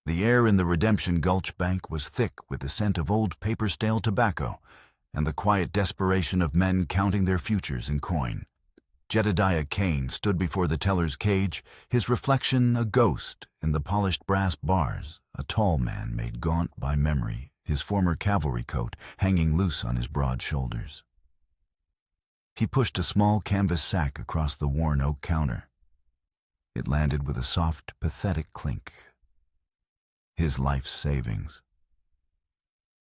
The air in the Redemption Gulch Bank was thick with the scent of old paper-stale tobacco and the quiet desperation of men counting their futures in coin. Jedediah Kane stood before the teller's cage, his reflection a ghost in the polished brass bars, a tall man made gaunt by memory, his former cavalry coat hanging loose on his broad shoulders. He pushed a small canvas sack across the worn oak counter. It landed with a soft, pathetic clink. His life's savings.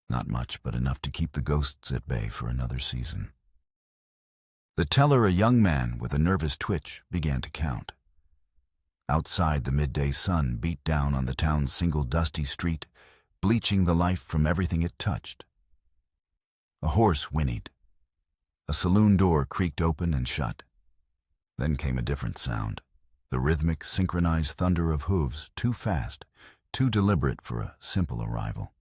Not much, but enough to keep the ghosts at bay for another season. The teller, a young man with a nervous twitch, began to count. Outside, the midday sun beat down on the town's single dusty street, bleaching the life from everything it touched. A horse whinnied. A saloon door creaked open and shut. Then came a different sound, the rhythmic, synchronized thunder of hooves, too fast, too deliberate for a simple arrival.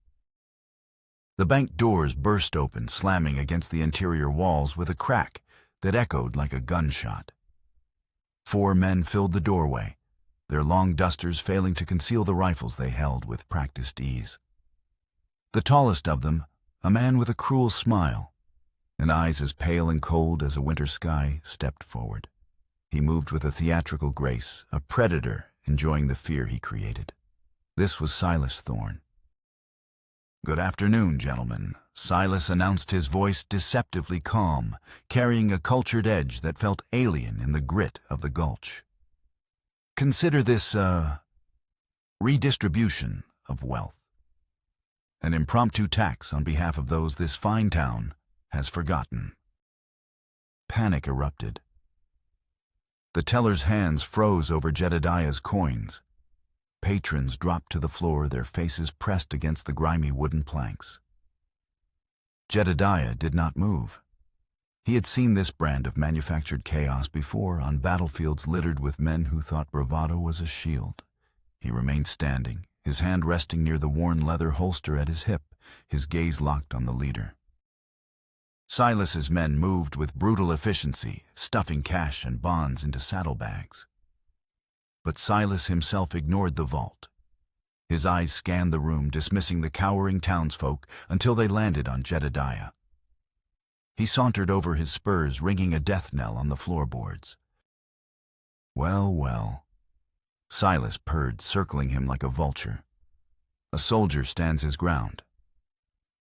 The bank doors burst open, slamming against the interior walls with a crack that echoed like a gunshot. 4 men filled the doorway, their long dusters failing to conceal the rifles they held with practiced ease. The tallest of them, a man with a cruel smile, and eyes as pale and cold as a winter sky, stepped forward. He moved with a theatrical grace, a predator enjoying the fear he created. This was Silas Thorne. "Good afternoon, gentlemen," Silas announced, his voice deceptively calm, carrying a cultured edge that felt alien in the grit of the gulch. "Consider this redistribution of wealth. An impromptu tax on behalf of those this fine town has forgotten." Panic erupted. The teller's hands froze over Jedediah's coins. Patrons dropped to the floor, their faces pressed against the grimy wooden planks. Jedediah did not move. He had seen this brand of manufactured chaos before on battlefields littered with men who thought bravado was a shield. He remained standing, his hand resting near the worn leather holster at his hip, his gaze locked on the leader. Silas's men moved with brutal efficiency, stuffing cash and bonds into saddlebags. But Silas himself ignored the vault. His eyes scanned the room, dismissing the cowering townsfolk until they landed on Jedediah. He sauntered over his spurs, ringing a death knell on the floorboards. "Well, well," Silas purred, circling him like a vulture. "A soldier stands his ground."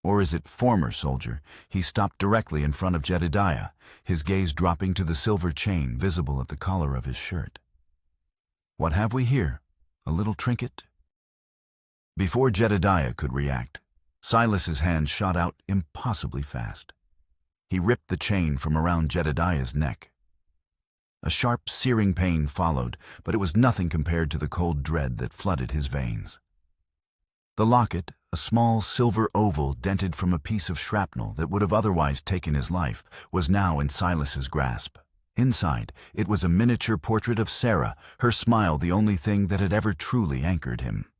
Or is it former soldier? He stopped directly in front of Jedediah, his gaze dropping to the silver chain visible at the collar of his shirt. "What have we here? A little trinket?" Before Jedediah could react, Silas's hand shot out impossibly fast. He ripped the chain from around Jedediah's neck. A sharp, searing pain followed, but it was nothing compared to the cold dread that flooded his veins. The locket, a small silver oval dented from a piece of shrapnel that would have otherwise taken his life, was now in Silas's grasp. Inside, it was a miniature portrait of Sarah, her smile the only thing that had ever truly anchored him.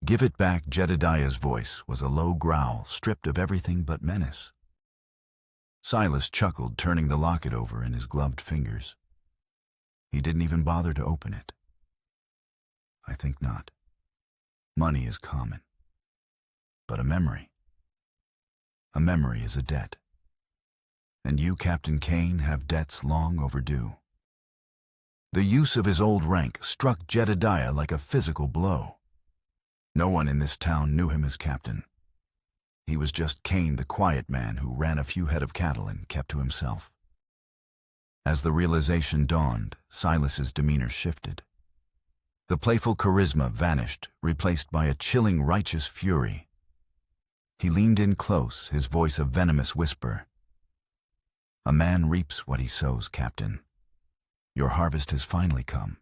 "Give it back," Jedediah's voice was a low growl, stripped of everything but menace. Silas chuckled, turning the locket over in his gloved fingers. He didn't even bother to open it. "I think not. Money is common. But a memory is a debt. And you, Captain Kane, have debts long overdue." The use of his old rank struck Jedediah like a physical blow. No one in this town knew him as captain. He was just Kane, the quiet man who ran a few head of cattle and kept to himself. As the realization dawned, Silas's demeanor shifted. The playful charisma vanished, replaced by a chilling, righteous fury. He leaned in close, his voice a venomous whisper. "A man reaps what he sows, Captain. Your harvest has finally come."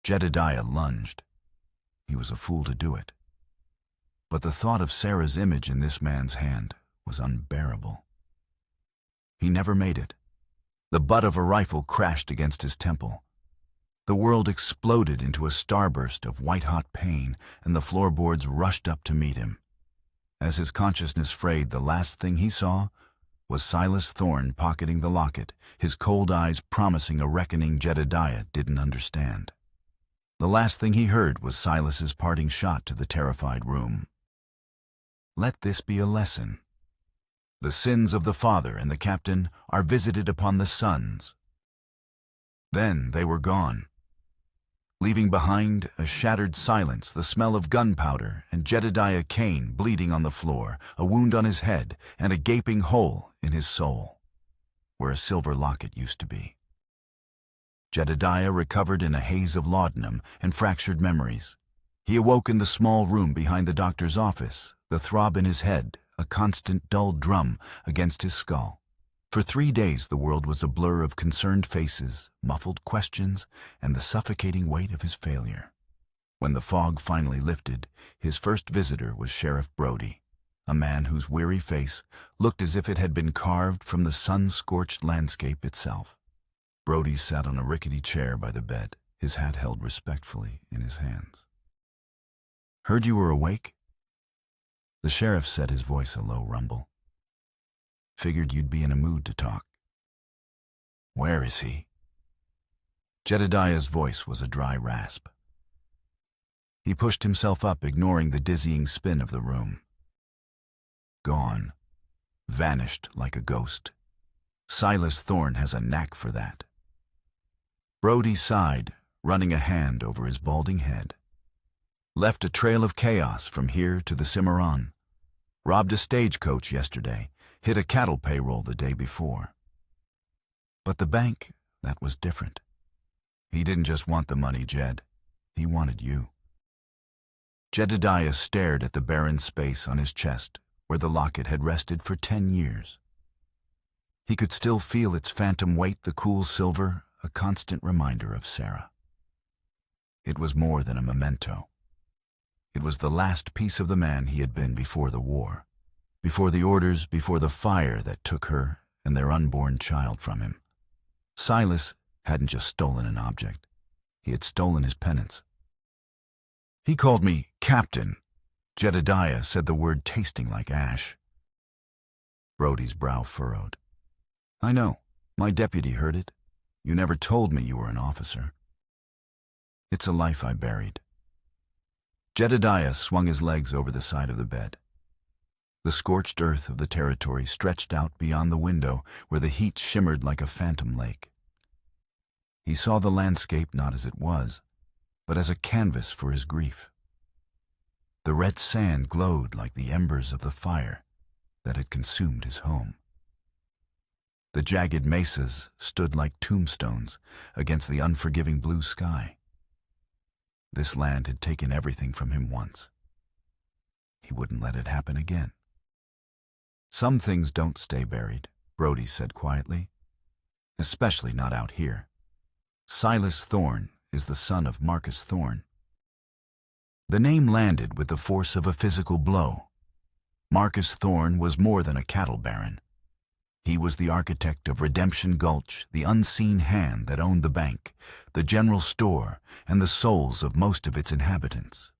Jedediah lunged. He was a fool to do it. But the thought of Sarah's image in this man's hand was unbearable. He never made it. The butt of a rifle crashed against his temple. The world exploded into a starburst of white-hot pain, and the floorboards rushed up to meet him. As his consciousness frayed, the last thing he saw was Silas Thorne pocketing the locket, his cold eyes promising a reckoning Jedediah didn't understand. The last thing he heard was Silas's parting shot to the terrified room. Let this be a lesson. The sins of the father and the captain are visited upon the sons. Then they were gone, leaving behind a shattered silence, the smell of gunpowder, and Jedediah Kane bleeding on the floor, a wound on his head, and a gaping hole in his soul, where a silver locket used to be. Jedediah recovered in a haze of laudanum and fractured memories. He awoke in the small room behind the doctor's office, the throb in his head, a constant dull drum against his skull. For 3 days the world was a blur of concerned faces, muffled questions, and the suffocating weight of his failure. When the fog finally lifted, his first visitor was Sheriff Brody, a man whose weary face looked as if it had been carved from the sun-scorched landscape itself. Brody sat on a rickety chair by the bed, his hat held respectfully in his hands. "Heard you were awake?" The sheriff said, his voice a low rumble. "Figured you'd be in a mood to talk." "Where is he?" Jedediah's voice was a dry rasp. He pushed himself up, ignoring the dizzying spin of the room. "Gone. Vanished like a ghost. Silas Thorne has a knack for that." Brody sighed, running a hand over his balding head. "Left a trail of chaos from here to the Cimarron. Robbed a stagecoach yesterday. Hit a cattle payroll the day before. But the bank, that was different. He didn't just want the money, Jed. He wanted you." Jedediah stared at the barren space on his chest where the locket had rested for 10 years. He could still feel its phantom weight, the cool silver, a constant reminder of Sarah. It was more than a memento. It was the last piece of the man he had been before the war. Before the orders, before the fire that took her and their unborn child from him. Silas hadn't just stolen an object. He had stolen his penance. "He called me Captain." Jedediah said the word tasting like ash. Brody's brow furrowed. "I know. My deputy heard it. You never told me you were an officer." "It's a life I buried." Jedediah swung his legs over the side of the bed. The scorched earth of the territory stretched out beyond the window where the heat shimmered like a phantom lake. He saw the landscape not as it was, but as a canvas for his grief. The red sand glowed like the embers of the fire that had consumed his home. The jagged mesas stood like tombstones against the unforgiving blue sky. This land had taken everything from him once. He wouldn't let it happen again. "Some things don't stay buried," Brody said quietly. "Especially not out here. Silas Thorne is the son of Marcus Thorne." The name landed with the force of a physical blow. Marcus Thorne was more than a cattle baron. He was the architect of Redemption Gulch, the unseen hand that owned the bank, the general store, and the souls of most of its inhabitants.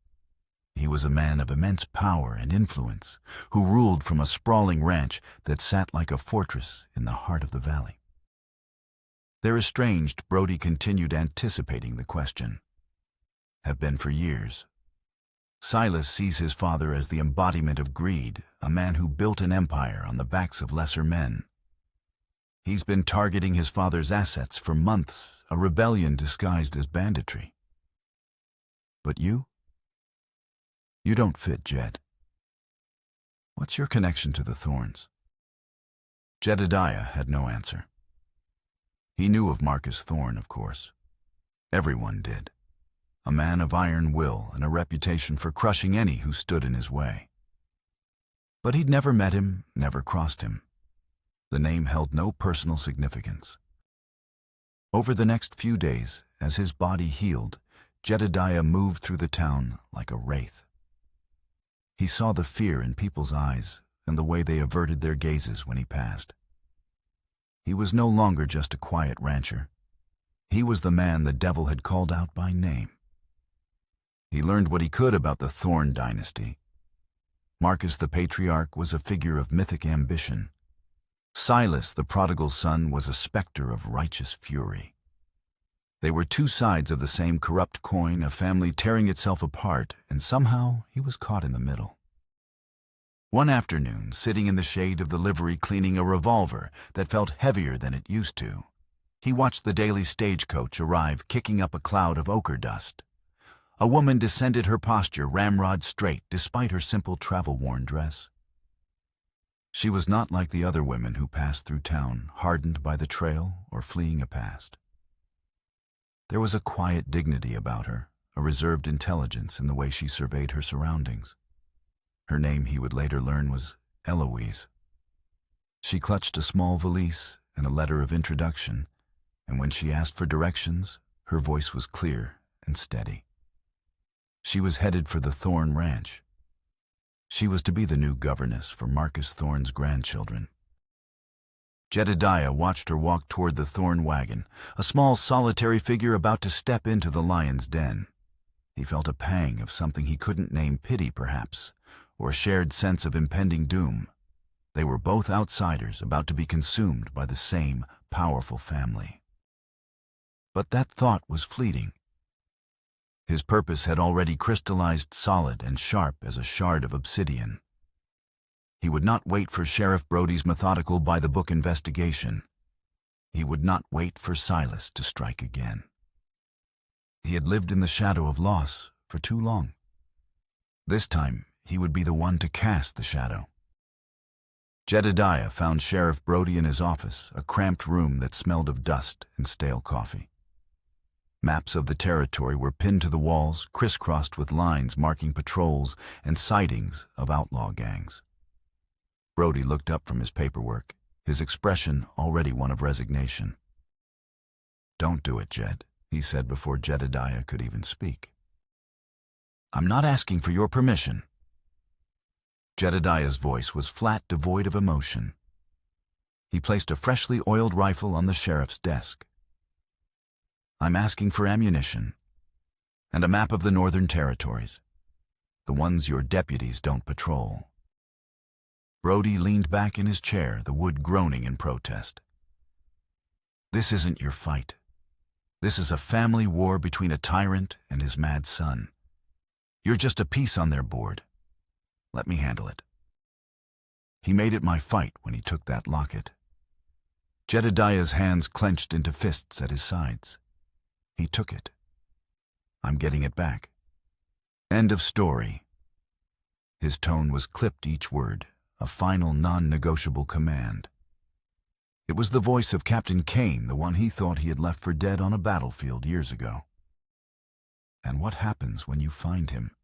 He was a man of immense power and influence, who ruled from a sprawling ranch that sat like a fortress in the heart of the valley. Their estranged, Brody continued anticipating the question. "Have been for years. Silas sees his father as the embodiment of greed, a man who built an empire on the backs of lesser men. He's been targeting his father's assets for months, a rebellion disguised as banditry. But you? You don't fit, Jed. What's your connection to the Thorns?" Jedediah had no answer. He knew of Marcus Thorne, of course. Everyone did. A man of iron will and a reputation for crushing any who stood in his way. But he'd never met him, never crossed him. The name held no personal significance. Over the next few days, as his body healed, Jedediah moved through the town like a wraith. He saw the fear in people's eyes and the way they averted their gazes when he passed. He was no longer just a quiet rancher. He was the man the devil had called out by name. He learned what he could about the Thorne dynasty. Marcus the Patriarch was a figure of mythic ambition. Silas the prodigal son was a specter of righteous fury. They were two sides of the same corrupt coin, a family tearing itself apart, and somehow he was caught in the middle. One afternoon, sitting in the shade of the livery cleaning a revolver that felt heavier than it used to, he watched the daily stagecoach arrive, kicking up a cloud of ochre dust. A woman descended, her posture ramrod straight despite her simple travel-worn dress. She was not like the other women who passed through town, hardened by the trail or fleeing a past. There was a quiet dignity about her, a reserved intelligence in the way she surveyed her surroundings. Her name, he would later learn, was Eloise. She clutched a small valise and a letter of introduction, and when she asked for directions, her voice was clear and steady. She was headed for the Thorne Ranch. She was to be the new governess for Marcus Thorne's grandchildren. Jedediah watched her walk toward the Thorne wagon, a small solitary figure about to step into the lion's den. He felt a pang of something he couldn't name, pity perhaps, or a shared sense of impending doom. They were both outsiders about to be consumed by the same powerful family. But that thought was fleeting. His purpose had already crystallized, solid and sharp as a shard of obsidian. He would not wait for Sheriff Brody's methodical by-the-book investigation. He would not wait for Silas to strike again. He had lived in the shadow of loss for too long. This time, he would be the one to cast the shadow. Jedediah found Sheriff Brody in his office, a cramped room that smelled of dust and stale coffee. Maps of the territory were pinned to the walls, crisscrossed with lines marking patrols and sightings of outlaw gangs. Brody looked up from his paperwork, his expression already one of resignation. "Don't do it, Jed," he said before Jedediah could even speak. "I'm not asking for your permission." Jedediah's voice was flat, devoid of emotion. He placed a freshly oiled rifle on the sheriff's desk. "I'm asking for ammunition and a map of the northern territories, the ones your deputies don't patrol." Brody leaned back in his chair, the wood groaning in protest. "This isn't your fight. This is a family war between a tyrant and his mad son. You're just a piece on their board. Let me handle it." He made it my fight when he took that locket. Jedediah's hands clenched into fists at his sides. He took it. "I'm getting it back. End of story." His tone was clipped each word, a final non-negotiable command. It was the voice of Captain Kane, the one he thought he had left for dead on a battlefield years ago. "And what happens when you find him?"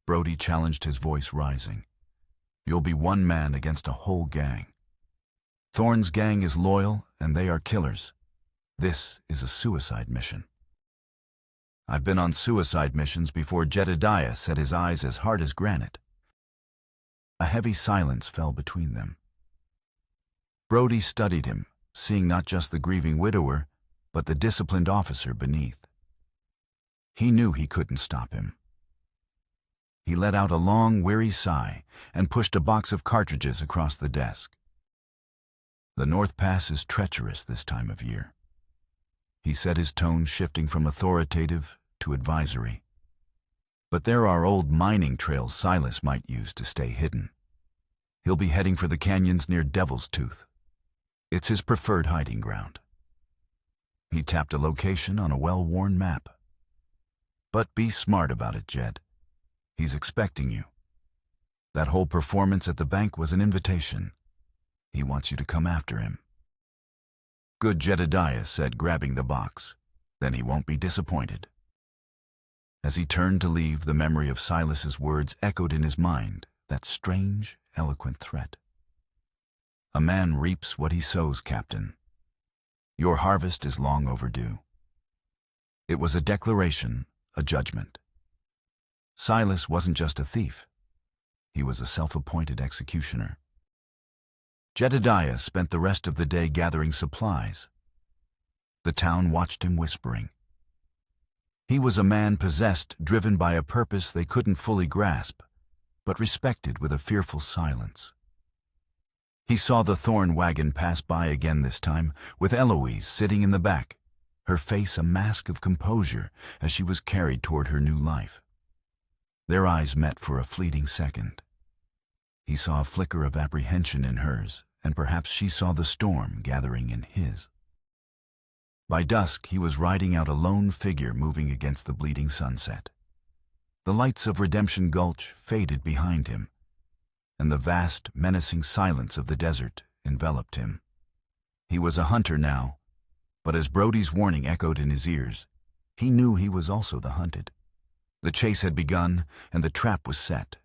Brody challenged, his voice rising. "You'll be one man against a whole gang. Thorne's gang is loyal, and they are killers. This is a suicide mission." "I've been on suicide missions before." Jedediah set his eyes as hard as granite. A heavy silence fell between them. Brody studied him, seeing not just the grieving widower, but the disciplined officer beneath. He knew he couldn't stop him. He let out a long, weary sigh and pushed a box of cartridges across the desk. "The North Pass is treacherous this time of year," he said, his tone shifting from authoritative to advisory. "But there are old mining trails Silas might use to stay hidden. He'll be heading for the canyons near Devil's Tooth. It's his preferred hiding ground." He tapped a location on a well-worn map. "But be smart about it, Jed. He's expecting you. That whole performance at the bank was an invitation. He wants you to come after him." "Good," Jedediah said, grabbing the box. "Then he won't be disappointed." As he turned to leave, the memory of Silas's words echoed in his mind, that strange, eloquent threat. "A man reaps what he sows, Captain. Your harvest is long overdue." It was a declaration, a judgment. Silas wasn't just a thief. He was a self-appointed executioner. Jedediah spent the rest of the day gathering supplies. The town watched him, whispering. He was a man possessed, driven by a purpose they couldn't fully grasp, but respected with a fearful silence. He saw the Thorne wagon pass by again this time, with Eloise sitting in the back, her face a mask of composure as she was carried toward her new life. Their eyes met for a fleeting second. He saw a flicker of apprehension in hers, and perhaps she saw the storm gathering in his. By dusk, he was riding out a lone figure moving against the bleeding sunset. The lights of Redemption Gulch faded behind him, and the vast, menacing silence of the desert enveloped him. He was a hunter now, but as Brody's warning echoed in his ears, he knew he was also the hunted. The chase had begun, and the trap was set.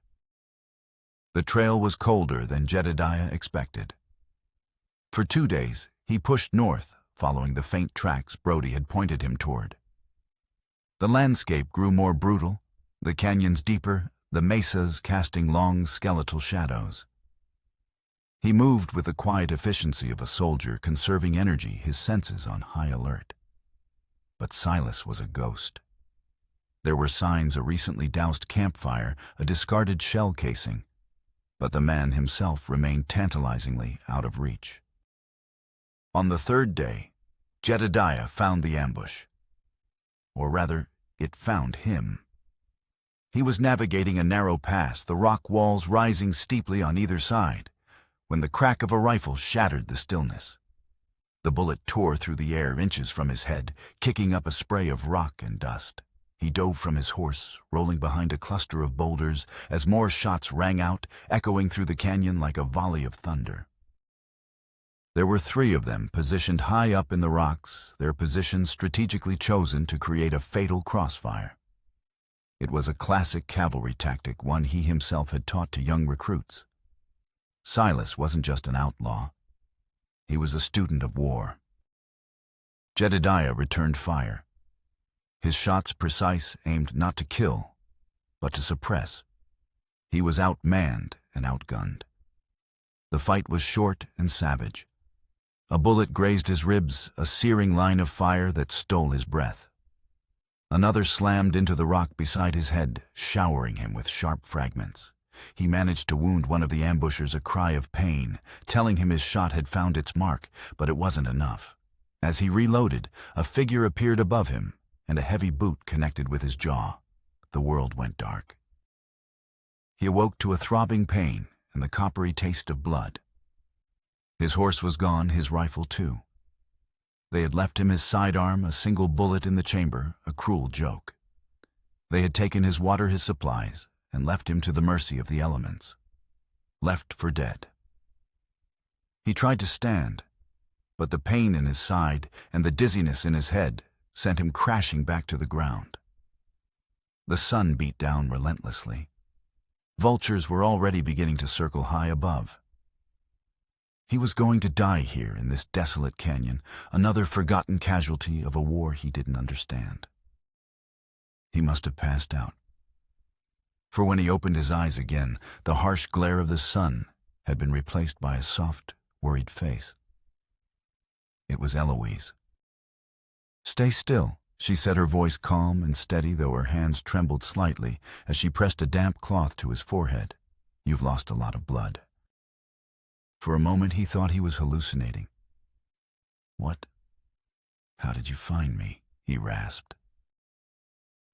The trail was colder than Jedediah expected. For 2 days, he pushed north, following the faint tracks Brody had pointed him toward. The landscape grew more brutal, the canyons deeper, the mesas casting long skeletal shadows. He moved with the quiet efficiency of a soldier conserving energy, his senses on high alert. But Silas was a ghost. There were signs: a recently doused campfire, a discarded shell casing, but the man himself remained tantalizingly out of reach. On the 3rd day, Jedediah found the ambush. Or rather, it found him. He was navigating a narrow pass, the rock walls rising steeply on either side, when the crack of a rifle shattered the stillness. The bullet tore through the air inches from his head, kicking up a spray of rock and dust. He dove from his horse, rolling behind a cluster of boulders as more shots rang out, echoing through the canyon like a volley of thunder. There were 3 of them, positioned high up in the rocks, their positions strategically chosen to create a fatal crossfire. It was a classic cavalry tactic, one he himself had taught to young recruits. Silas wasn't just an outlaw. He was a student of war. Jedediah returned fire. His shots precise, aimed not to kill, but to suppress. He was outmanned and outgunned. The fight was short and savage. A bullet grazed his ribs, a searing line of fire that stole his breath. Another slammed into the rock beside his head, showering him with sharp fragments. He managed to wound one of the ambushers, a cry of pain, telling him his shot had found its mark, but it wasn't enough. As he reloaded, a figure appeared above him, and a heavy boot connected with his jaw. The world went dark. He awoke to a throbbing pain and the coppery taste of blood. His horse was gone, his rifle too. They had left him his sidearm, a single bullet in the chamber, a cruel joke. They had taken his water, his supplies, and left him to the mercy of the elements. Left for dead. He tried to stand, but the pain in his side and the dizziness in his head sent him crashing back to the ground. The sun beat down relentlessly. Vultures were already beginning to circle high above. He was going to die here in this desolate canyon, another forgotten casualty of a war he didn't understand. He must have passed out. For when he opened his eyes again, the harsh glare of the sun had been replaced by a soft, worried face. It was Eloise. "Stay still," she said, her voice calm and steady, though her hands trembled slightly as she pressed a damp cloth to his forehead. "You've lost a lot of blood." For a moment he thought he was hallucinating. "What? How did you find me?" he rasped.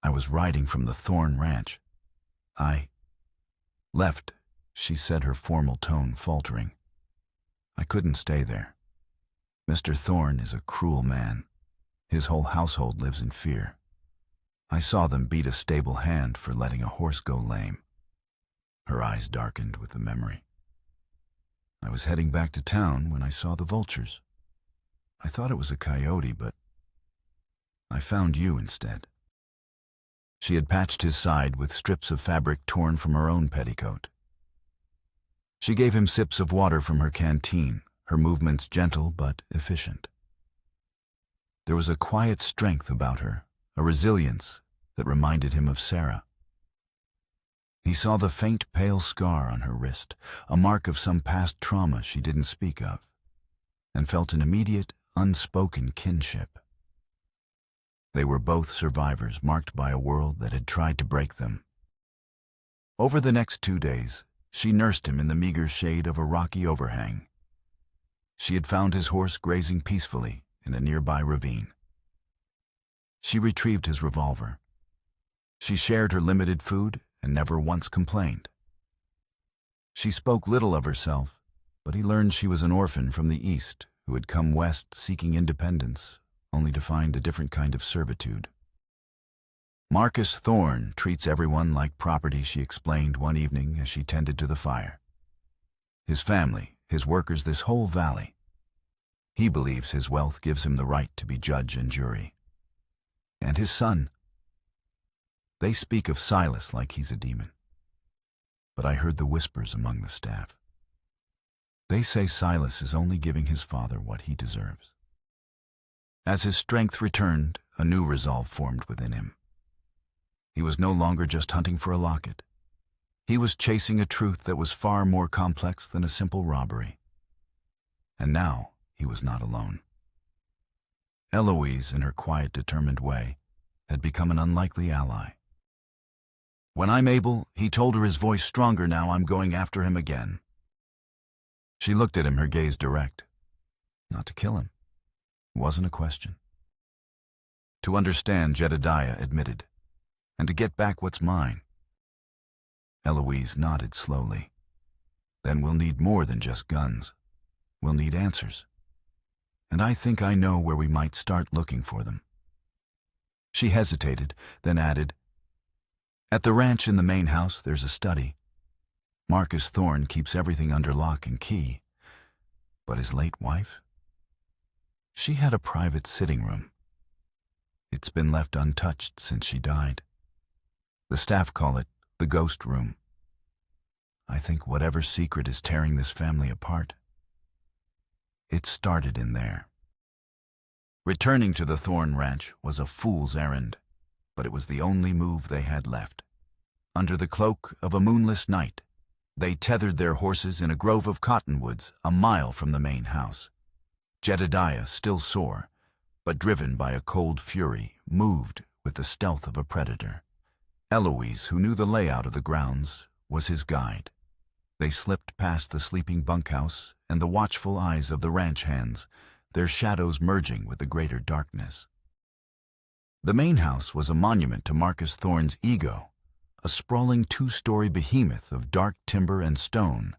"I was riding from the Thorn Ranch. I left," she said, her formal tone faltering. "I couldn't stay there. Mr. Thorn is a cruel man. His whole household lives in fear. I saw them beat a stable hand for letting a horse go lame." Her eyes darkened with the memory. "I was heading back to town when I saw the vultures. I thought it was a coyote, but I found you instead." She had patched his side with strips of fabric torn from her own petticoat. She gave him sips of water from her canteen, her movements gentle but efficient. There was a quiet strength about her, a resilience that reminded him of Sarah. He saw the faint pale scar on her wrist, a mark of some past trauma she didn't speak of, and felt an immediate, unspoken kinship. They were both survivors marked by a world that had tried to break them. Over the next 2 days, she nursed him in the meager shade of a rocky overhang. She had found his horse grazing peacefully in a nearby ravine. She retrieved his revolver. She shared her limited food and never once complained. She spoke little of herself, but he learned she was an orphan from the East who had come west seeking independence, only to find a different kind of servitude. Marcus Thorne treats everyone like property, she explained one evening as she tended to the fire. His family, his workers, this whole valley. He believes his wealth gives him the right to be judge and jury. And his son. They speak of Silas like he's a demon. But I heard the whispers among the staff. They say Silas is only giving his father what he deserves. As his strength returned, a new resolve formed within him. He was no longer just hunting for a locket. He was chasing a truth that was far more complex than a simple robbery. And now he was not alone. Eloise, in her quiet, determined way, had become an unlikely ally. "When I'm able," he told her, his voice stronger now, "I'm going after him again." She looked at him, her gaze direct. Not to kill him. It wasn't a question. To understand, Jedediah admitted, and to get back what's mine. Eloise nodded slowly. Then we'll need more than just guns. We'll need answers. And I think I know where we might start looking for them. She hesitated, then added, "At the ranch in the main house, there's a study. Marcus Thorne keeps everything under lock and key. But his late wife? She had a private sitting room. It's been left untouched since she died. The staff call it the ghost room. I think whatever secret is tearing this family apart, it started in there." Returning to the Thorne ranch was a fool's errand, but it was the only move they had left. Under the cloak of a moonless night, they tethered their horses in a grove of cottonwoods a mile from the main house. Jedediah, still sore, but driven by a cold fury, moved with the stealth of a predator. Eloise, who knew the layout of the grounds, was his guide. They slipped past the sleeping bunkhouse and the watchful eyes of the ranch hands, their shadows merging with the greater darkness. The main house was a monument to Marcus Thorne's ego, a sprawling two-story behemoth of dark timber and stone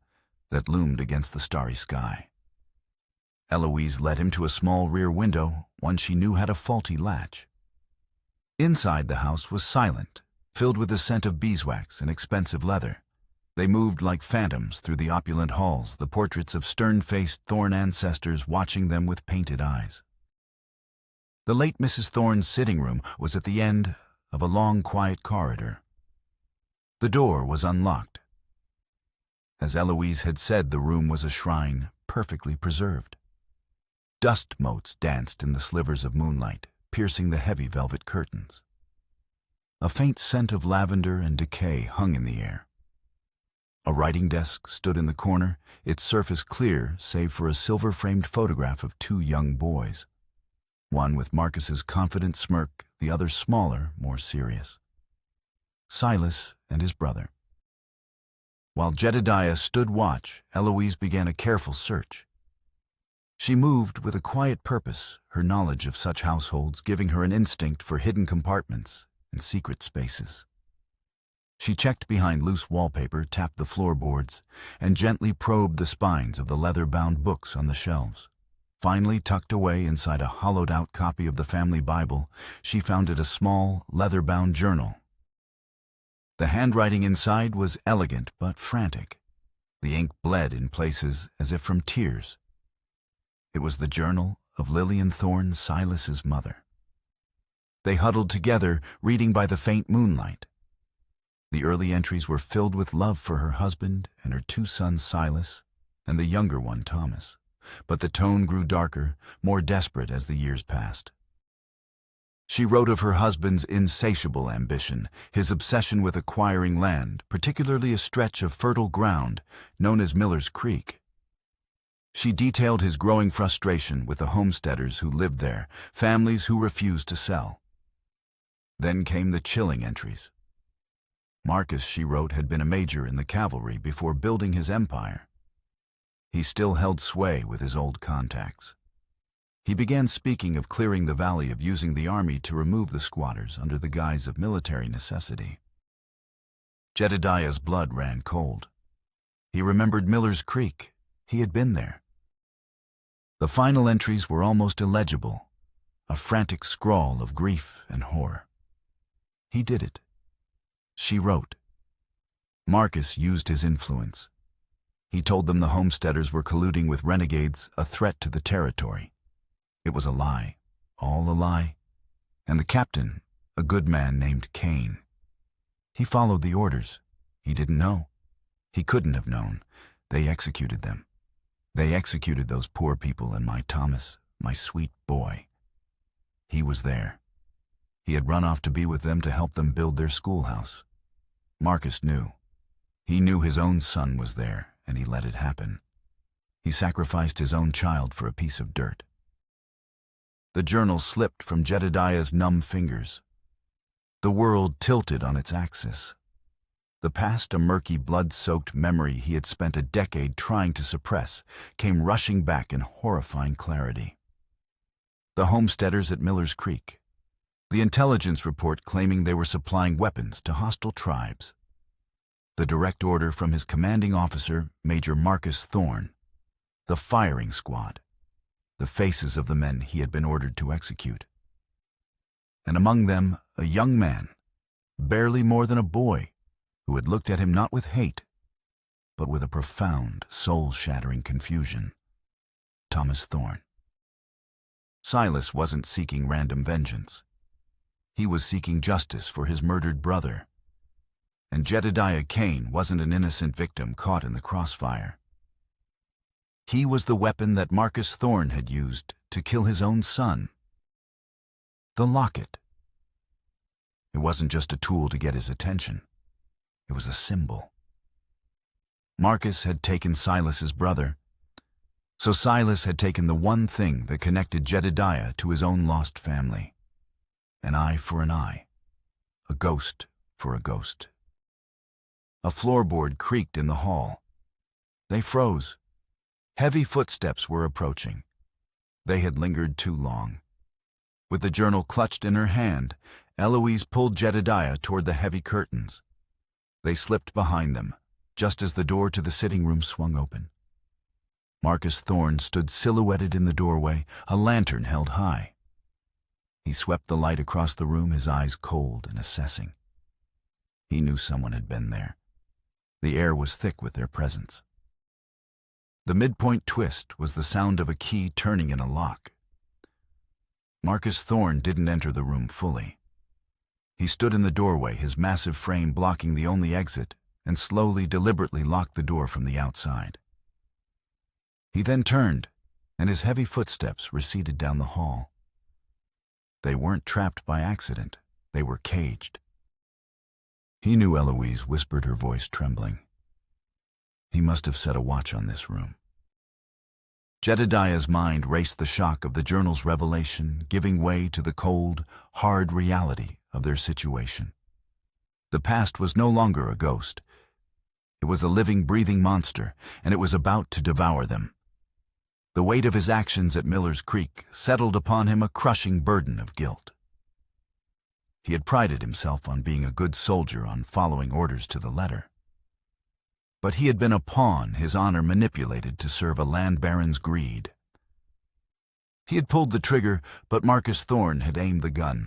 that loomed against the starry sky. Eloise led him to a small rear window, one she knew had a faulty latch. Inside the house was silent, filled with the scent of beeswax and expensive leather. They moved like phantoms through the opulent halls, the portraits of stern-faced Thorne ancestors watching them with painted eyes. The late Mrs. Thorne's sitting room was at the end of a long, quiet corridor. The door was unlocked. As Eloise had said, the room was a shrine, perfectly preserved. Dust motes danced in the slivers of moonlight, piercing the heavy velvet curtains. A faint scent of lavender and decay hung in the air. A writing desk stood in the corner, its surface clear save for a silver-framed photograph of two young boys. One with Marcus's confident smirk, the other smaller, more serious. Silas and his brother. While Jedediah stood watch, Eloise began a careful search. She moved with a quiet purpose, her knowledge of such households giving her an instinct for hidden compartments and secret spaces. She checked behind loose wallpaper, tapped the floorboards, and gently probed the spines of the leather-bound books on the shelves. Finally, tucked away inside a hollowed-out copy of the family Bible, she found a small, leather-bound journal. The handwriting inside was elegant but frantic. The ink bled in places as if from tears. It was the journal of Lillian Thorne, Silas's mother. They huddled together, reading by the faint moonlight. The early entries were filled with love for her husband and her two sons, Silas, and the younger one, Thomas. But the tone grew darker, more desperate as the years passed. She wrote of her husband's insatiable ambition, his obsession with acquiring land, particularly a stretch of fertile ground known as Miller's Creek. She detailed his growing frustration with the homesteaders who lived there, families who refused to sell. Then came the chilling entries. Marcus, she wrote, had been a major in the cavalry before building his empire. He still held sway with his old contacts. He began speaking of clearing the valley, of using the army to remove the squatters under the guise of military necessity. Jedediah's blood ran cold. He remembered Miller's Creek. He had been there. The final entries were almost illegible, a frantic scrawl of grief and horror. He did it. She wrote. Marcus used his influence. He told them the homesteaders were colluding with renegades, a threat to the territory. It was a lie, all a lie. And the captain, a good man named Kane. He followed the orders. He didn't know. He couldn't have known. They executed them. They executed those poor people and my Thomas, my sweet boy. He was there. He had run off to be with them to help them build their schoolhouse. Marcus knew. He knew his own son was there, and he let it happen. He sacrificed his own child for a piece of dirt. The journal slipped from Jedediah's numb fingers. The world tilted on its axis. The past, a murky, blood-soaked memory he had spent a decade trying to suppress, came rushing back in horrifying clarity. The homesteaders at Miller's Creek. The intelligence report claiming they were supplying weapons to hostile tribes. The direct order from his commanding officer, Major Marcus Thorne. The firing squad. The faces of the men he had been ordered to execute. And among them, a young man, barely more than a boy, who had looked at him not with hate, but with a profound, soul-shattering confusion. Thomas Thorne. Silas wasn't seeking random vengeance. He was seeking justice for his murdered brother. And Jedediah Kane wasn't an innocent victim caught in the crossfire. He was the weapon that Marcus Thorne had used to kill his own son. The locket. It wasn't just a tool to get his attention. It was a symbol. Marcus had taken Silas's brother, so Silas had taken the one thing that connected Jedediah to his own lost family. An eye for an eye. A ghost for a ghost. A floorboard creaked in the hall. They froze. Heavy footsteps were approaching. They had lingered too long. With the journal clutched in her hand, Eloise pulled Jedediah toward the heavy curtains. They slipped behind them, just as the door to the sitting room swung open. Marcus Thorne stood silhouetted in the doorway, a lantern held high. He swept the light across the room, his eyes cold and assessing. He knew someone had been there. The air was thick with their presence. The midpoint twist was the sound of a key turning in a lock. Marcus Thorne didn't enter the room fully. He stood in the doorway, his massive frame blocking the only exit, and slowly, deliberately locked the door from the outside. He then turned, and his heavy footsteps receded down the hall. They weren't trapped by accident. They were caged. He knew Eloise, whispered, her voice trembling. He must have set a watch on this room. Jedediah's mind raced the shock of the journal's revelation, giving way to the cold, hard reality of their situation. The past was no longer a ghost. It was a living, breathing monster, and it was about to devour them. The weight of his actions at Miller's Creek settled upon him, a crushing burden of guilt. He had prided himself on being a good soldier, on following orders to the letter. But he had been a pawn, his honor manipulated to serve a land baron's greed. He had pulled the trigger, but Marcus Thorne had aimed the gun.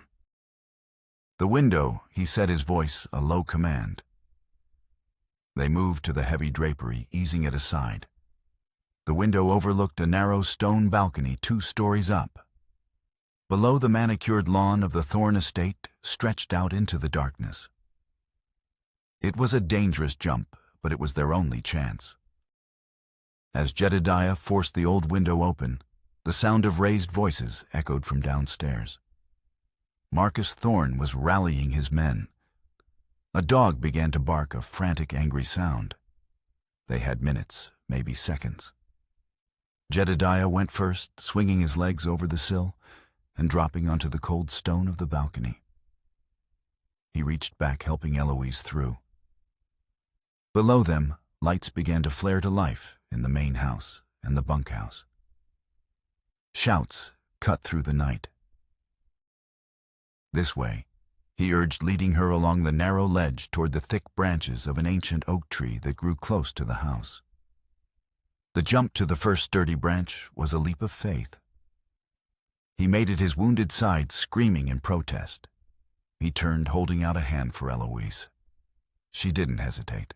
The window, he said, his voice a low command. They moved to the heavy drapery, easing it aside. The window overlooked a narrow stone balcony 2 stories up. Below, the manicured lawn of the Thorne estate stretched out into the darkness. It was a dangerous jump, but it was their only chance. As Jedediah forced the old window open, the sound of raised voices echoed from downstairs. Marcus Thorne was rallying his men. A dog began to bark, a frantic, angry sound. They had minutes, maybe seconds. Jedediah went first, swinging his legs over the sill and dropping onto the cold stone of the balcony. He reached back, helping Eloise through. Below them, lights began to flare to life in the main house and the bunkhouse. Shouts, cut through the night. This way, he urged, leading her along the narrow ledge toward the thick branches of an ancient oak tree that grew close to the house. The jump to the first sturdy branch was a leap of faith. He made at his wounded side, screaming in protest. He turned, holding out a hand for Eloise. She didn't hesitate.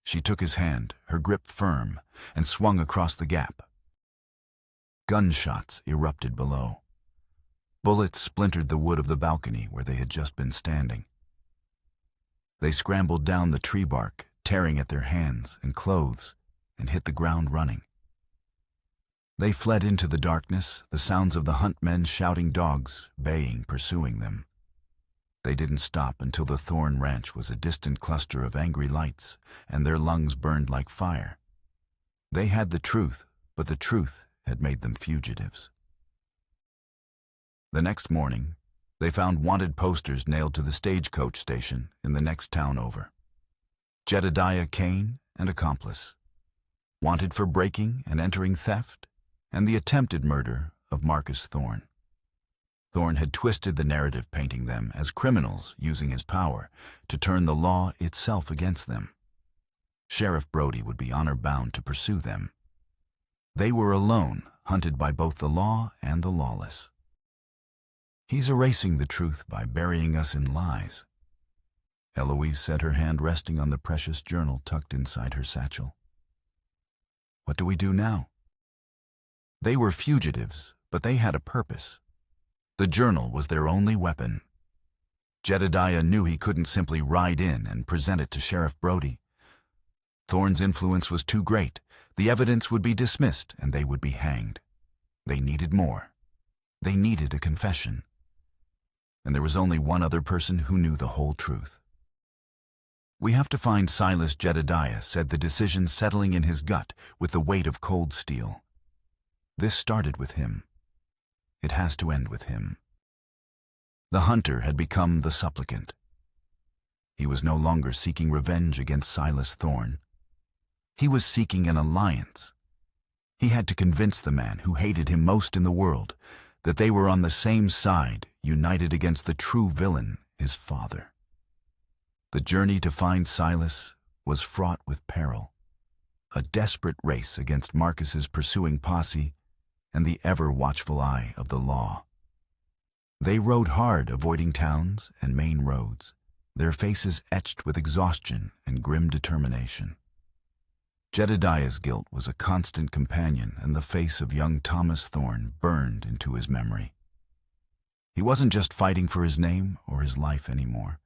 She took his hand, her grip firm, and swung across the gap. Gunshots erupted below. Bullets splintered the wood of the balcony where they had just been standing. They scrambled down the tree bark, tearing at their hands and clothes, and hit the ground running. They fled into the darkness, the sounds of the huntmen shouting, dogs baying, pursuing them. They didn't stop until the Thorn Ranch was a distant cluster of angry lights, and their lungs burned like fire. They had the truth, but the truth had made them fugitives. The next morning, they found wanted posters nailed to the stagecoach station in the next town over. Jedediah Kane and accomplice. Wanted for breaking and entering theft, and the attempted murder of Marcus Thorn. Thorn had twisted the narrative, painting them as criminals using his power to turn the law itself against them. Sheriff Brody would be honor-bound to pursue them. They were alone, hunted by both the law and the lawless. He's erasing the truth by burying us in lies. Eloise said, her hand resting on the precious journal tucked inside her satchel. What do we do now? They were fugitives, but they had a purpose. The journal was their only weapon. Jedediah knew he couldn't simply ride in and present it to Sheriff Brody. Thorn's influence was too great. The evidence would be dismissed and they would be hanged. They needed more. They needed a confession. And there was only one other person who knew the whole truth. We have to find Silas, Jedediah said, the decision settling in his gut with the weight of cold steel. This started with him. It has to end with him. The hunter had become the supplicant. He was no longer seeking revenge against Silas Thorn. He was seeking an alliance. He had to convince the man who hated him most in the world that they were on the same side, united against the true villain, his father. The journey to find Silas was fraught with peril. A desperate race against Marcus's pursuing posse and the ever-watchful eye of the law. They rode hard, avoiding towns and main roads, their faces etched with exhaustion and grim determination. Jedediah's guilt was a constant companion, and the face of young Thomas Thorn burned into his memory. He wasn't just fighting for his name or his life anymore.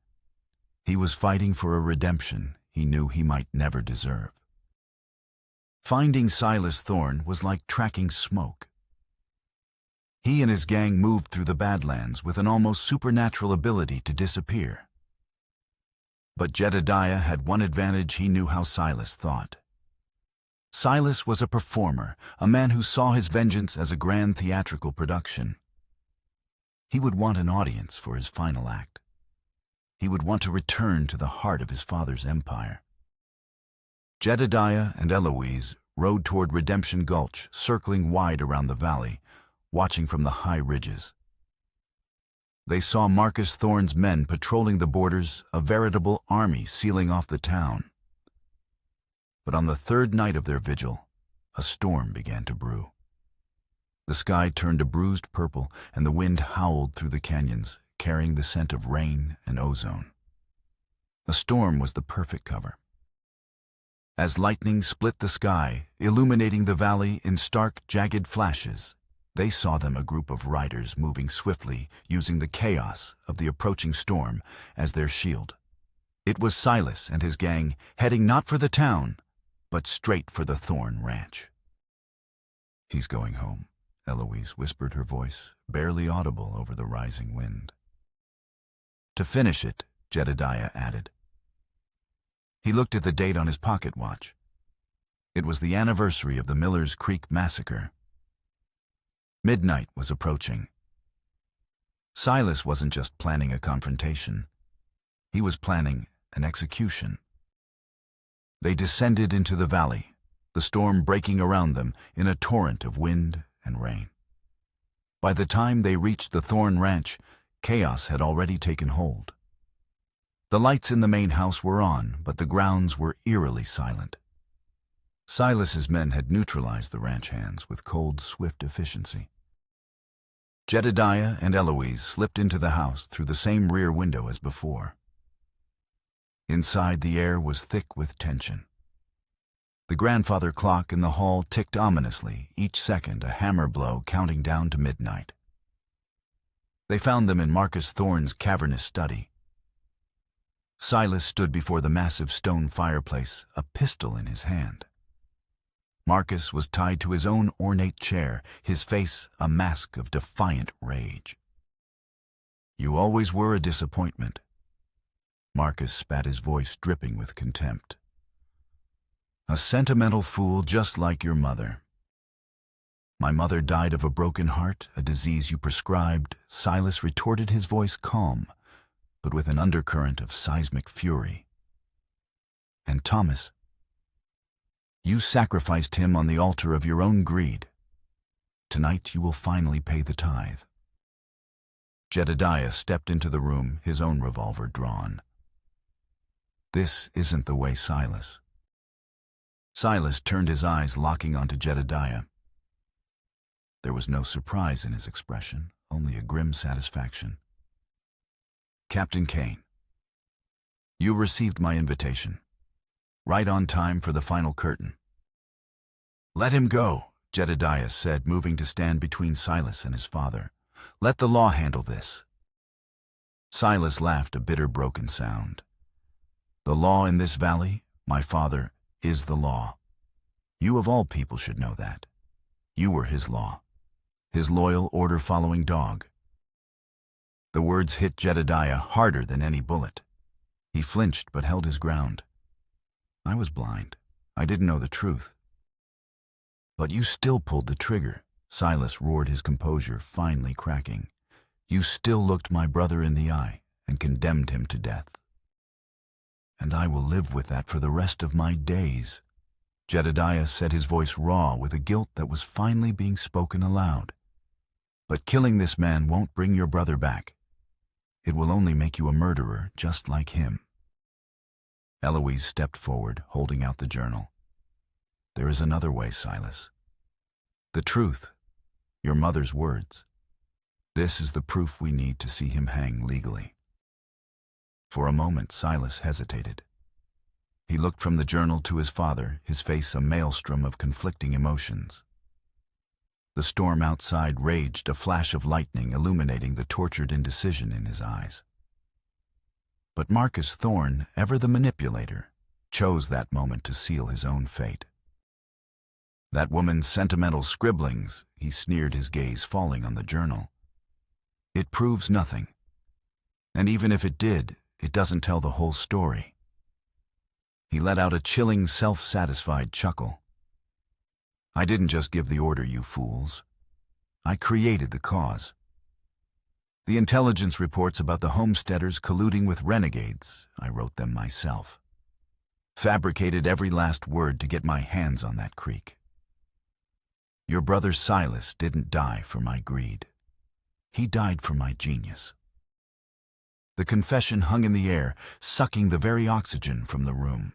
He was fighting for a redemption he knew he might never deserve. Finding Silas Thorn was like tracking smoke. He and his gang moved through the Badlands with an almost supernatural ability to disappear. But Jedediah had one advantage: he knew how Silas thought. Silas was a performer, a man who saw his vengeance as a grand theatrical production. He would want an audience for his final act. He would want to return to the heart of his father's empire. Jedediah and Eloise rode toward Redemption Gulch, circling wide around the valley, watching from the high ridges. They saw Marcus Thorn's men patrolling the borders, a veritable army sealing off the town. But on the third night of their vigil, a storm began to brew. The sky turned a bruised purple, and the wind howled through the canyons, carrying the scent of rain and ozone. A storm was the perfect cover. As lightning split the sky, illuminating the valley in stark, jagged flashes, they saw them, a group of riders moving swiftly, using the chaos of the approaching storm as their shield. It was Silas and his gang, heading not for the town, but straight for the Thorn Ranch. "He's going home," Eloise whispered, her voice barely audible over the rising wind. "To finish it," Jedediah added. He looked at the date on his pocket watch. It was the anniversary of the Millers Creek massacre. Midnight was approaching. Silas wasn't just planning a confrontation. He was planning an execution. They descended into the valley, the storm breaking around them in a torrent of wind and rain. By the time they reached the Thorn Ranch, chaos had already taken hold. The lights in the main house were on, but the grounds were eerily silent. Silas's men had neutralized the ranch hands with cold, swift efficiency. Jedediah and Eloise slipped into the house through the same rear window as before. Inside, the air was thick with tension. The grandfather clock in the hall ticked ominously, each second a hammer blow counting down to midnight. They found them in Marcus Thorne's cavernous study. Silas stood before the massive stone fireplace, a pistol in his hand. Marcus was tied to his own ornate chair, his face a mask of defiant rage. "You always were a disappointment." Marcus spat, his voice dripping with contempt. "A sentimental fool just like your mother." "My mother died of a broken heart, a disease you prescribed," Silas retorted, his voice calm, but with an undercurrent of seismic fury. "And Thomas, you sacrificed him on the altar of your own greed. Tonight you will finally pay the tithe." Jedediah stepped into the room, his own revolver drawn. "This isn't the way, Silas." Silas turned, his eyes locking onto Jedediah. There was no surprise in his expression, only a grim satisfaction. "Captain Kane, you received my invitation. Right on time for the final curtain." "Let him go," Jedediah said, moving to stand between Silas and his father. "Let the law handle this." Silas laughed, a bitter, broken sound. "The law in this valley, my father, is the law. You of all people should know that. You were his law, his loyal, order-following dog." The words hit Jedediah harder than any bullet. He flinched but held his ground. "I was blind. I didn't know the truth." "But you still pulled the trigger," Silas roared, his composure finally cracking. "You still looked my brother in the eye and condemned him to death. And I will live with that for the rest of my days." Jedediah said, his voice raw with a guilt that was finally being spoken aloud. "But killing this man won't bring your brother back. It will only make you a murderer just like him." Eloise stepped forward, holding out the journal. "There is another way, Silas. The truth, your mother's words. This is the proof we need to see him hang legally." For a moment, Silas hesitated. He looked from the journal to his father, his face a maelstrom of conflicting emotions. The storm outside raged, a flash of lightning illuminating the tortured indecision in his eyes. But Marcus Thorne, ever the manipulator, chose that moment to seal his own fate. "That woman's sentimental scribblings," he sneered, his gaze falling on the journal. "It proves nothing. And even if it did, it doesn't tell the whole story." He let out a chilling, self-satisfied chuckle. "I didn't just give the order, you fools. I created the cause. The intelligence reports about the homesteaders colluding with renegades, I wrote them myself. Fabricated every last word to get my hands on that creek. Your brother Silas didn't die for my greed. He died for my genius." The confession hung in the air, sucking the very oxygen from the room.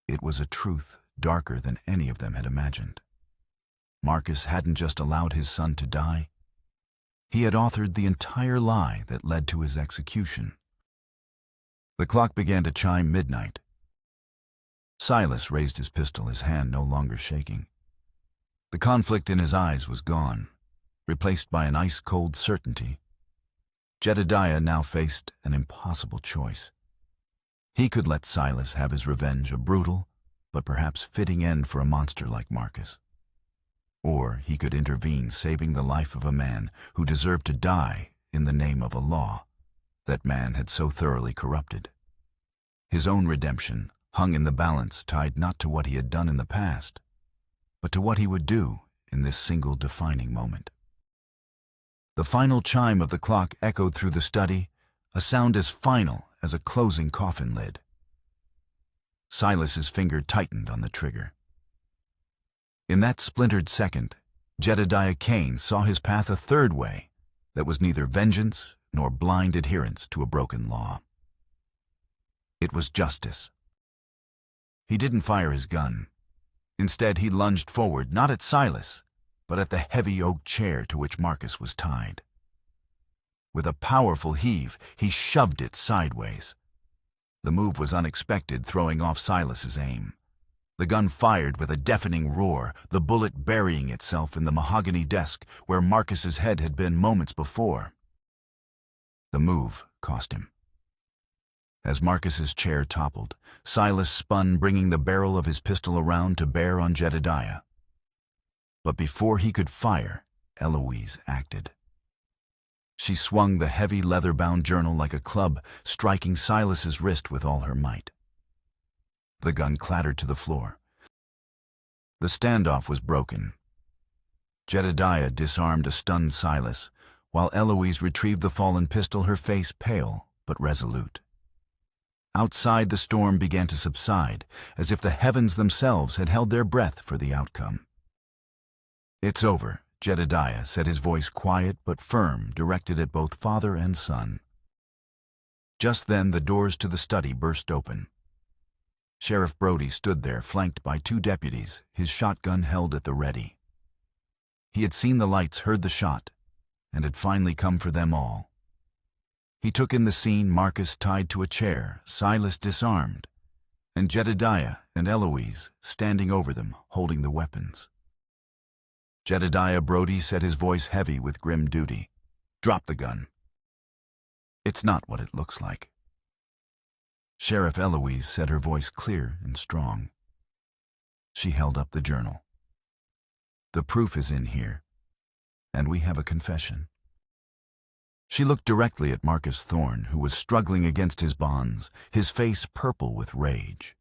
It was a truth darker than any of them had imagined. Marcus hadn't just allowed his son to die. He had authored the entire lie that led to his execution. The clock began to chime midnight. Silas raised his pistol, his hand no longer shaking. The conflict in his eyes was gone, replaced by an ice-cold certainty. Jedediah now faced an impossible choice. He could let Silas have his revenge, a brutal, but perhaps fitting end for a monster like Marcus. Or he could intervene, saving the life of a man who deserved to die in the name of a law that man had so thoroughly corrupted. His own redemption hung in the balance, tied not to what he had done in the past, but to what he would do in this single defining moment. The final chime of the clock echoed through the study, a sound as final as a closing coffin lid. Silas's finger tightened on the trigger. In that splintered second, Jedediah Cain saw his path a third way that was neither vengeance nor blind adherence to a broken law. It was justice. He didn't fire his gun. Instead, he lunged forward, not at Silas, but at the heavy oak chair to which Marcus was tied. With a powerful heave, he shoved it sideways. The move was unexpected, throwing off Silas's aim. The gun fired with a deafening roar, the bullet burying itself in the mahogany desk where Marcus's head had been moments before. The move cost him. As Marcus's chair toppled, Silas spun, bringing the barrel of his pistol around to bear on Jedediah. But before he could fire, Eloise acted. She swung the heavy leather-bound journal like a club, striking Silas's wrist with all her might. The gun clattered to the floor. The standoff was broken. Jedediah disarmed a stunned Silas, while Eloise retrieved the fallen pistol, her face pale but resolute. Outside, the storm began to subside, as if the heavens themselves had held their breath for the outcome. "It's over," Jedediah said, his voice quiet but firm, directed at both father and son. Just then, the doors to the study burst open. Sheriff Brody stood there, flanked by 2 deputies, his shotgun held at the ready. He had seen the lights, heard the shot, and had finally come for them all. He took in the scene: Marcus tied to a chair, Silas disarmed, and Jedediah and Eloise standing over them, holding the weapons. "Jedediah," Brody said, his voice heavy with grim duty, "drop the gun. It's not what it looks like." Sheriff Eloise said, her voice clear and strong. She held up the journal. "The proof is in here, and we have a confession." She looked directly at Marcus Thorne, who was struggling against his bonds, his face purple with rage.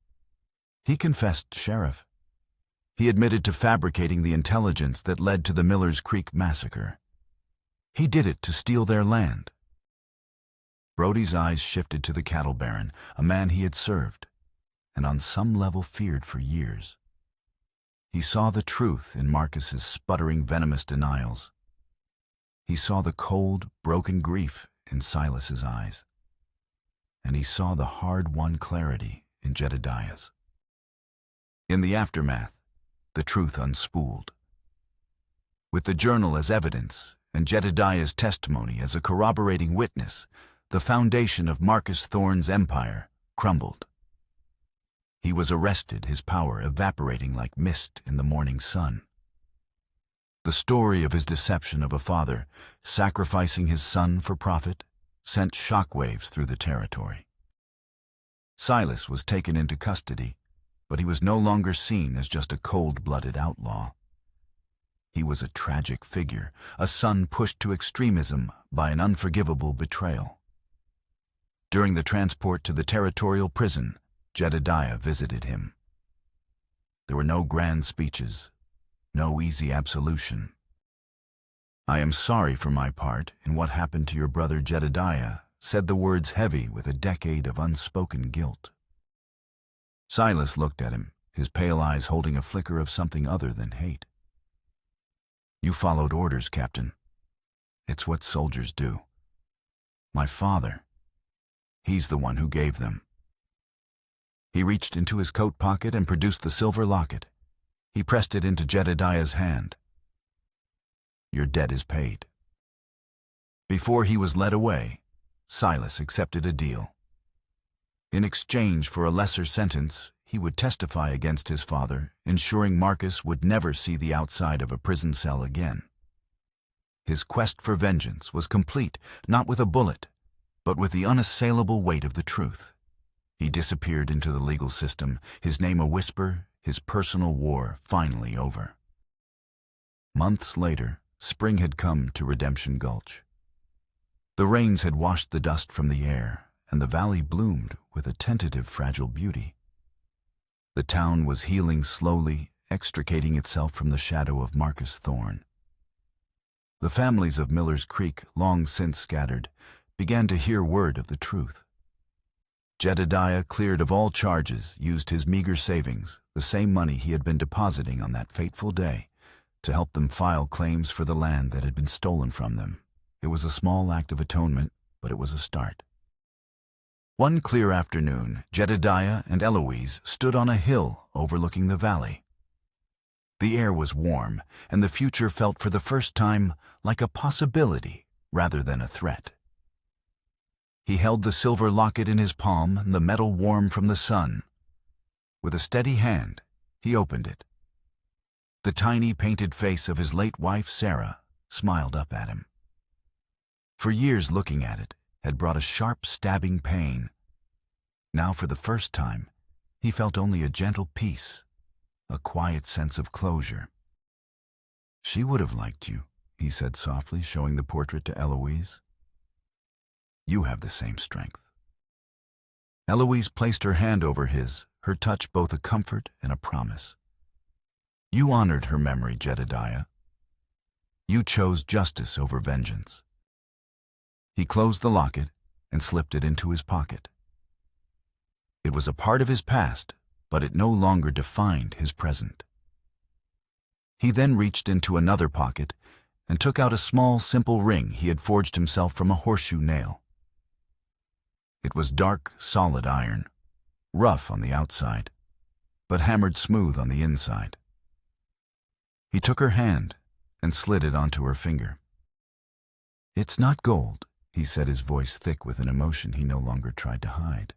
He confessed, Sheriff. He admitted to fabricating the intelligence that led to the Millers Creek massacre. He did it to steal their land. Brody's eyes shifted to the cattle baron, a man he had served, and on some level feared for years. He saw the truth in Marcus's sputtering, venomous denials. He saw the cold, broken grief in Silas's eyes, and he saw the hard-won clarity in Jedediah's. In the aftermath, the truth unspooled. With the journal as evidence and Jedediah's testimony as a corroborating witness, the foundation of Marcus Thorne's empire crumbled. He was arrested, his power evaporating like mist in the morning sun. The story of his deception of a father, sacrificing his son for profit, sent shockwaves through the territory. Silas was taken into custody, but he was no longer seen as just a cold-blooded outlaw. He was a tragic figure, a son pushed to extremism by an unforgivable betrayal. During the transport to the territorial prison, Jedediah visited him. There were no grand speeches, no easy absolution. "I am sorry for my part in what happened to your brother Jedediah," said the words heavy with a decade of unspoken guilt. Silas looked at him, his pale eyes holding a flicker of something other than hate. "You followed orders, Captain. It's what soldiers do. My father, he's the one who gave them." He reached into his coat pocket and produced the silver locket. He pressed it into Jedediah's hand. "Your debt is paid." Before he was led away, Silas accepted a deal. In exchange for a lesser sentence, he would testify against his father, ensuring Marcus would never see the outside of a prison cell again. His quest for vengeance was complete, not with a bullet, but with the unassailable weight of the truth. He disappeared into the legal system, his name a whisper, his personal war finally over. Months later, spring had come to Redemption Gulch. The rains had washed the dust from the air, and the valley bloomed with a tentative, fragile beauty. The town was healing slowly, extricating itself from the shadow of Marcus Thorne. The families of Millers Creek, long since scattered, began to hear word of the truth. Jedediah, cleared of all charges, used his meager savings, the same money he had been depositing on that fateful day, to help them file claims for the land that had been stolen from them. It was a small act of atonement, but it was a start. One clear afternoon, Jedediah and Eloise stood on a hill overlooking the valley. The air was warm, and the future felt for the first time like a possibility rather than a threat. He held the silver locket in his palm, the metal warm from the sun. With a steady hand, he opened it. The tiny painted face of his late wife, Sarah, smiled up at him. For years looking at it had brought a sharp, stabbing pain. Now, for the first time, he felt only a gentle peace, a quiet sense of closure. "She would have liked you," he said softly, showing the portrait to Eloise. "You have the same strength." Eloise placed her hand over his, her touch both a comfort and a promise. "You honored her memory, Jedediah. You chose justice over vengeance." He closed the locket and slipped it into his pocket. It was a part of his past, but it no longer defined his present. He then reached into another pocket and took out a small, simple ring he had forged himself from a horseshoe nail. It was dark, solid iron, rough on the outside, but hammered smooth on the inside. He took her hand and slid it onto her finger. "It's not gold," he said, his voice thick with an emotion he no longer tried to hide.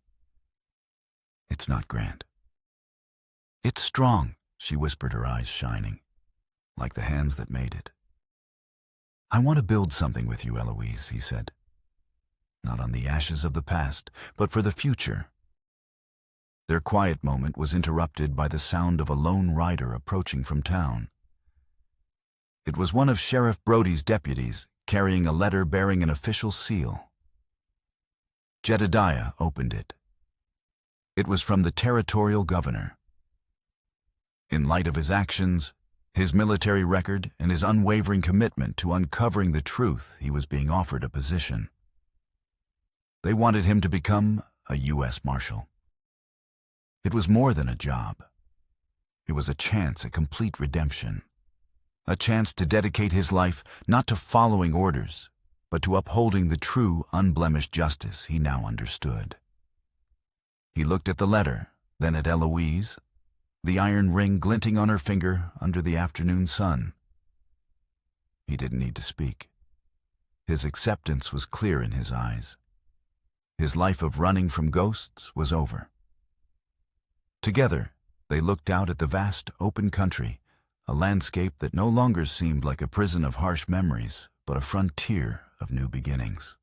"It's not grand. It's strong," she whispered, her eyes shining, like the hands that made it. "I want to build something with you, Eloise," he said. "Not on the ashes of the past, but for the future." Their quiet moment was interrupted by the sound of a lone rider approaching from town. It was one of Sheriff Brody's deputies, carrying a letter bearing an official seal. Jedediah opened it. It was from the territorial governor. In light of his actions, his military record, and his unwavering commitment to uncovering the truth, he was being offered a position. They wanted him to become a U.S. Marshal. It was more than a job. It was a chance at complete redemption. A chance to dedicate his life not to following orders, but to upholding the true, unblemished justice he now understood. He looked at the letter, then at Eloise, the iron ring glinting on her finger under the afternoon sun. He didn't need to speak. His acceptance was clear in his eyes. His life of running from ghosts was over. Together, they looked out at the vast, open country, a landscape that no longer seemed like a prison of harsh memories, but a frontier of new beginnings.